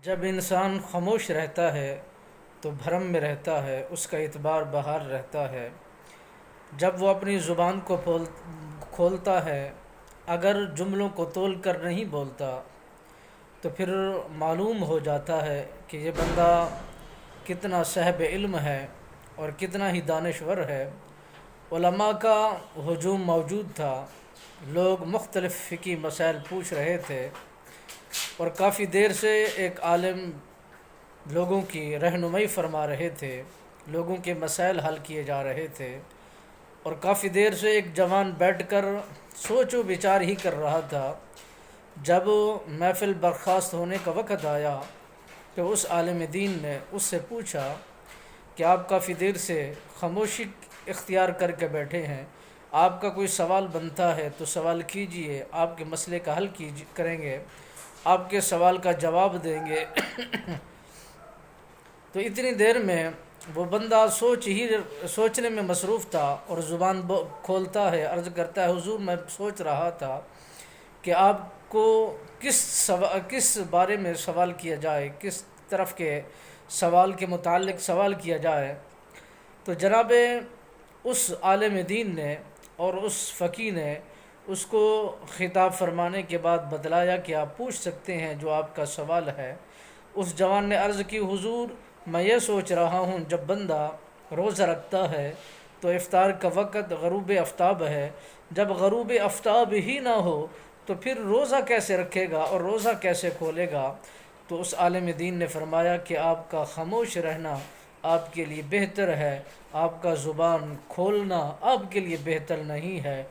جب انسان خاموش رہتا ہے تو بھرم میں رہتا ہے، اس کا اعتبار بحال رہتا ہے۔ جب وہ اپنی زبان کو کھولتا ہے، اگر جملوں کو تول کر نہیں بولتا تو پھر معلوم ہو جاتا ہے کہ یہ بندہ کتنا صاحب علم ہے اور کتنا ہی دانشور ہے۔ علماء کا ہجوم موجود تھا، لوگ مختلف فقہی مسائل پوچھ رہے تھے اور کافی دیر سے ایک عالم لوگوں کی رہنمائی فرما رہے تھے، لوگوں کے مسائل حل کیے جا رہے تھے، اور کافی دیر سے ایک جوان بیٹھ کر سوچ و بچار ہی کر رہا تھا۔ جب محفل برخاست ہونے کا وقت آیا تو اس عالم دین نے اس سے پوچھا کہ آپ کافی دیر سے خاموشی اختیار کر کے بیٹھے ہیں، آپ کا کوئی سوال بنتا ہے تو سوال کیجئے، آپ کے مسئلے کا حل کریں گے، آپ کے سوال کا جواب دیں گے۔ تو اتنی دیر میں وہ بندہ سوچنے میں مصروف تھا اور زبان کھولتا ہے، عرض کرتا ہے حضور میں سوچ رہا تھا کہ آپ کو کس بارے میں سوال کیا جائے، کس طرف کے سوال کے متعلق سوال کیا جائے۔ تو جناب اس عالم دین نے اور اس فقیہ نے اس کو خطاب فرمانے کے بعد بتلایا کہ آپ پوچھ سکتے ہیں جو آپ کا سوال ہے۔ اس جوان نے عرض کی حضور میں یہ سوچ رہا ہوں جب بندہ روزہ رکھتا ہے تو افطار کا وقت غروب آفتاب ہے، جب غروب آفتاب ہی نہ ہو تو پھر روزہ کیسے رکھے گا اور روزہ کیسے کھولے گا؟ تو اس عالم دین نے فرمایا کہ آپ کا خاموش رہنا آپ کے لیے بہتر ہے، آپ کا زبان کھولنا آپ کے لیے بہتر نہیں ہے۔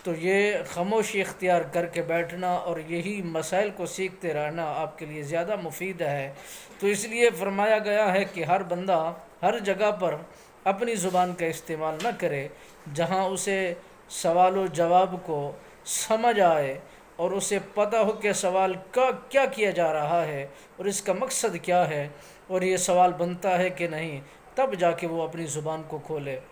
تو یہ خاموشی اختیار کر کے بیٹھنا اور یہی مسائل کو سیکھتے رہنا آپ کے لیے زیادہ مفید ہے۔ تو اس لیے فرمایا گیا ہے کہ ہر بندہ ہر جگہ پر اپنی زبان کا استعمال نہ کرے، جہاں اسے سوال و جواب کو سمجھ آئے اور اسے پتہ ہو کہ سوال کا کیا کیا جا رہا ہے اور اس کا مقصد کیا ہے اور یہ سوال بنتا ہے کہ نہیں، تب جا کے وہ اپنی زبان کو کھولے۔